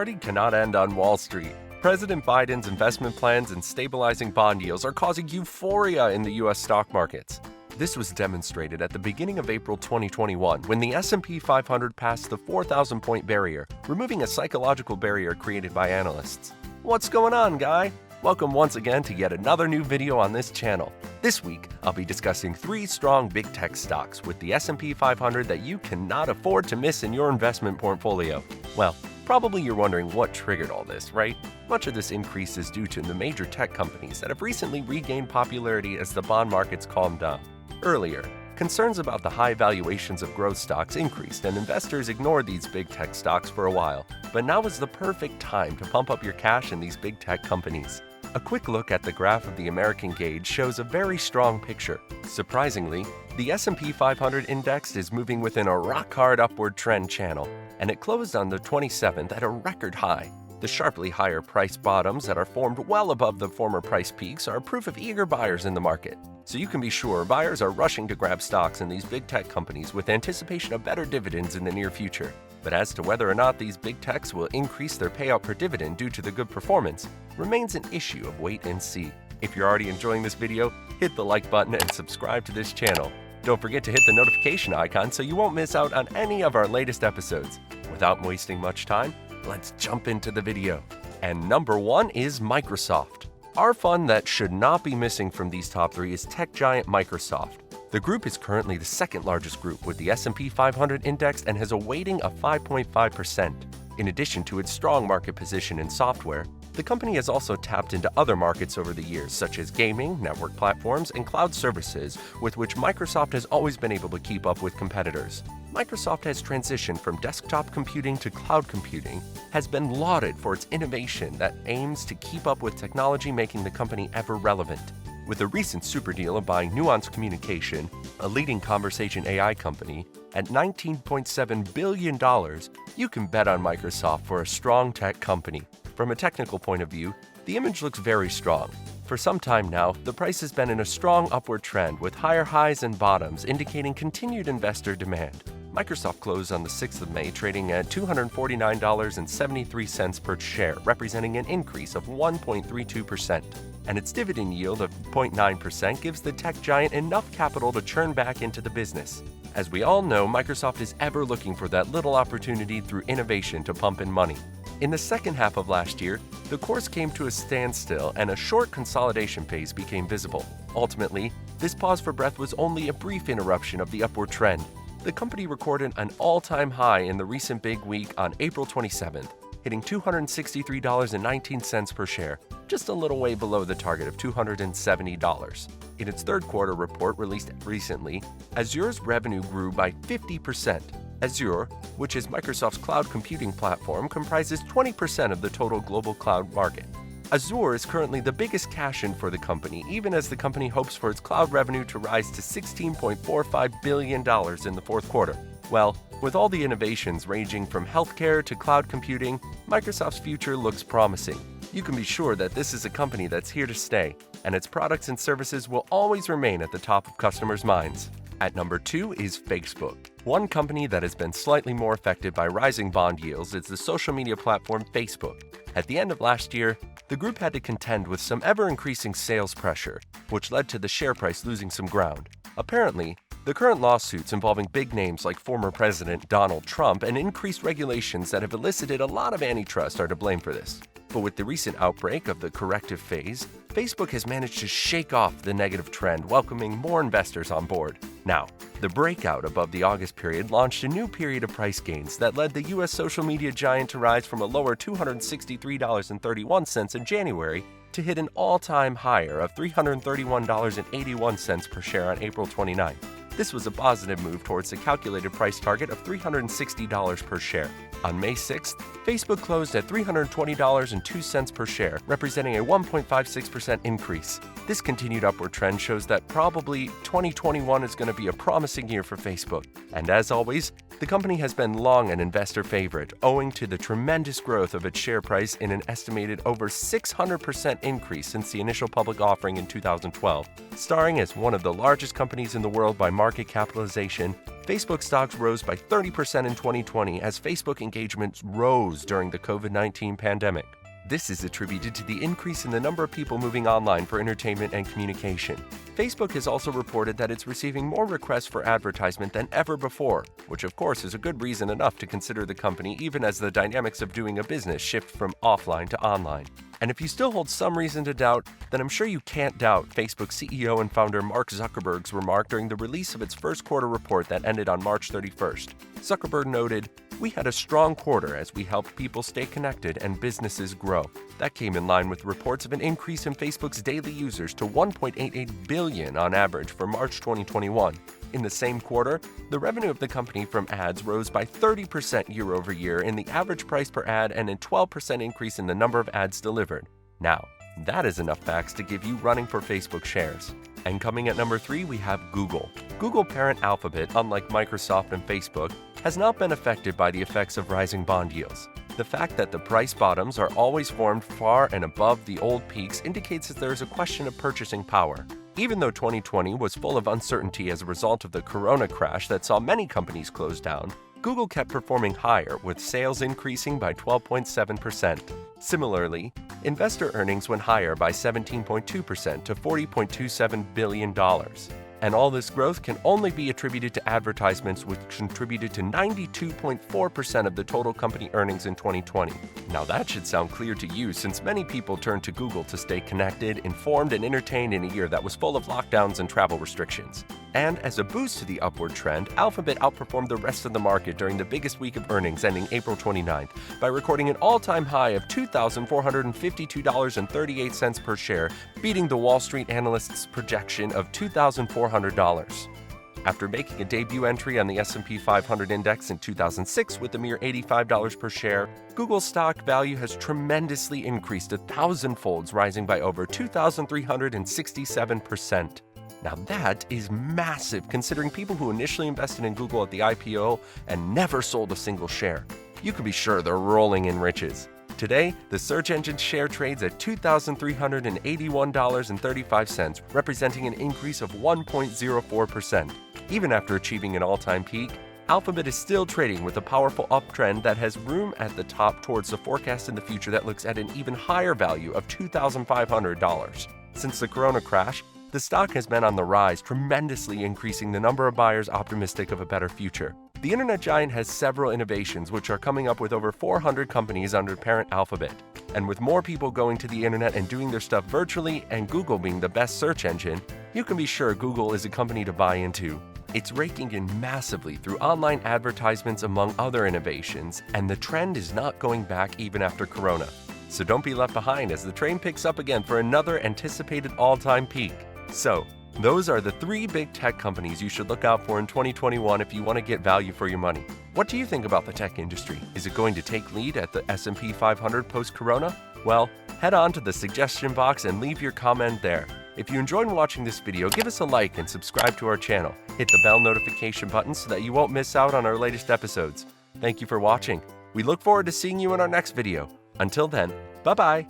Volatility cannot end on Wall Street. President Biden's investment plans and stabilizing bond yields are causing euphoria in the U.S. stock markets. This was demonstrated at the beginning of April 2021 when the S&P 500 passed the 4,000-point barrier, removing a psychological barrier created by analysts. What's going on, guy? Welcome once again to yet another new video on this channel. This week, I'll be discussing 3 strong big tech stocks with the S&P 500 that you cannot afford to miss in your investment portfolio. Well, probably you're wondering what triggered all this, right? Much of this increase is due to the major tech companies that have recently regained popularity as the bond markets calmed down. Earlier, concerns about the high valuations of growth stocks increased and investors ignored these big tech stocks for a while. But now is the perfect time to pump up your cash in these big tech companies. A quick look at the graph of the American Gauge shows a very strong picture. Surprisingly, the S&P 500 index is moving within a rock-hard upward trend channel, and it closed on the 27th at a record high. The sharply higher price bottoms that are formed well above the former price peaks are proof of eager buyers in the market. So you can be sure buyers are rushing to grab stocks in these big tech companies with anticipation of better dividends in the near future. But as to whether or not these big techs will increase their payout per dividend due to the good performance remains an issue of wait and see. If you're already enjoying this video, hit the like button and subscribe to this channel. Don't forget to hit the notification icon so you won't miss out on any of our latest episodes. Without wasting much time, let's jump into the video. And number 1 is Microsoft. Our fund that should not be missing from these top 3 is tech giant Microsoft. The group is currently the second largest group with the S&P 500 index and has a weighting of 5.5%. In addition to its strong market position in software, the company has also tapped into other markets over the years, such as gaming, network platforms, and cloud services, with which Microsoft has always been able to keep up with competitors. Microsoft has transitioned from desktop computing to cloud computing, has been lauded for its innovation that aims to keep up with technology, making the company ever relevant. With a recent super deal of buying Nuance Communication, a leading conversation AI company, at $19.7 billion, you can bet on Microsoft for a strong tech company. From a technical point of view, the image looks very strong. For some time now, the price has been in a strong upward trend with higher highs and bottoms indicating continued investor demand. Microsoft closed on the 6th of May, trading at $249.73 per share, representing an increase of 1.32%. And its dividend yield of 0.9% gives the tech giant enough capital to churn back into the business. As we all know, Microsoft is ever looking for that little opportunity through innovation to pump in money. In the second half of last year, the course came to a standstill and a short consolidation phase became visible. Ultimately, this pause for breath was only a brief interruption of the upward trend. The company recorded an all-time high in the recent big week on April 27th, hitting $263.19 per share, just a little way below the target of $270. In its third quarter report released recently, Azure's revenue grew by 50%. Azure, which is Microsoft's cloud computing platform, comprises 20% of the total global cloud market. Azure is currently the biggest cash-in for the company, even as the company hopes for its cloud revenue to rise to $16.45 billion in the fourth quarter. Well, with all the innovations ranging from healthcare to cloud computing, Microsoft's future looks promising. You can be sure that this is a company that's here to stay, and its products and services will always remain at the top of customers' minds. At number 2 is Facebook. One company that has been slightly more affected by rising bond yields is the social media platform Facebook. At the end of last year, the group had to contend with some ever-increasing sales pressure, which led to the share price losing some ground. Apparently, the current lawsuits involving big names like former President Donald Trump and increased regulations that have elicited a lot of antitrust are to blame for this. But with the recent outbreak of the corrective phase, Facebook has managed to shake off the negative trend, welcoming more investors on board. Now, the breakout above the August period launched a new period of price gains that led the U.S. social media giant to rise from a lower $263.31 in January to hit an all-time higher of $331.81 per share on April 29. This was a positive move towards the calculated price target of $360 per share. On May 6th, Facebook closed at $320.02 per share, representing a 1.56% increase. This continued upward trend shows that probably 2021 is going to be a promising year for Facebook. And as always, the company has been long an investor favorite, owing to the tremendous growth of its share price in an estimated over 600% increase since the initial public offering in 2012. Starring as one of the largest companies in the world by market capitalization, Facebook stocks rose by 30% in 2020 as Facebook engagements rose during the COVID-19 pandemic. This is attributed to the increase in the number of people moving online for entertainment and communication. Facebook has also reported that it's receiving more requests for advertisement than ever before, which of course is a good reason enough to consider the company even as the dynamics of doing a business shift from offline to online. And if you still hold some reason to doubt, then I'm sure you can't doubt Facebook CEO and founder Mark Zuckerberg's remark during the release of its first quarter report that ended on March 31st. Zuckerberg noted, "We had a strong quarter as we helped people stay connected and businesses grow." That came in line with reports of an increase in Facebook's daily users to 1.88 billion on average for March 2021. In the same quarter, the revenue of the company from ads rose by 30% year over year in the average price per ad and a 12% increase in the number of ads delivered. Now, that is enough facts to give you running for Facebook shares. And coming at number 3, we have Google. Google parent Alphabet, unlike Microsoft and Facebook, has not been affected by the effects of rising bond yields. The fact that the price bottoms are always formed far and above the old peaks indicates that there is a question of purchasing power. Even though 2020 was full of uncertainty as a result of the corona crash that saw many companies close down, Google kept performing higher, with sales increasing by 12.7%. Similarly, investor earnings went higher by 17.2% to $40.27 billion. And all this growth can only be attributed to advertisements, which contributed to 92.4% of the total company earnings in 2020. Now that should sound clear to you, since many people turned to Google to stay connected, informed, and entertained in a year that was full of lockdowns and travel restrictions. And as a boost to the upward trend, Alphabet outperformed the rest of the market during the biggest week of earnings ending April 29th by recording an all-time high of $2,452.38 per share, beating the Wall Street analysts' projection of $2,400. After making a debut entry on the S&P 500 index in 2006 with a mere $85 per share, Google's stock value has tremendously increased 1,000-folds, rising by over 2,367%. Now that is massive, considering people who initially invested in Google at the IPO and never sold a single share. You can be sure they're rolling in riches. Today, the search engine share trades at $2,381.35, representing an increase of 1.04%. Even after achieving an all-time peak, Alphabet is still trading with a powerful uptrend that has room at the top towards the forecast in the future that looks at an even higher value of $2,500. Since the corona crash, the stock has been on the rise, tremendously increasing the number of buyers optimistic of a better future. The internet giant has several innovations which are coming up with over 400 companies under parent Alphabet. And with more people going to the internet and doing their stuff virtually, and Google being the best search engine, you can be sure Google is a company to buy into. It's raking in massively through online advertisements among other innovations, and the trend is not going back even after Corona. So don't be left behind as the train picks up again for another anticipated all-time peak. So, those are the 3 big tech companies you should look out for in 2021 if you want to get value for your money. What do you think about the tech industry? Is it going to take lead at the S&P 500 post-corona? Well, head on to the suggestion box and leave your comment there. If you enjoyed watching this video, give us a like and subscribe to our channel. Hit the bell notification button so that you won't miss out on our latest episodes. Thank you for watching. We look forward to seeing you in our next video. Until then, bye-bye.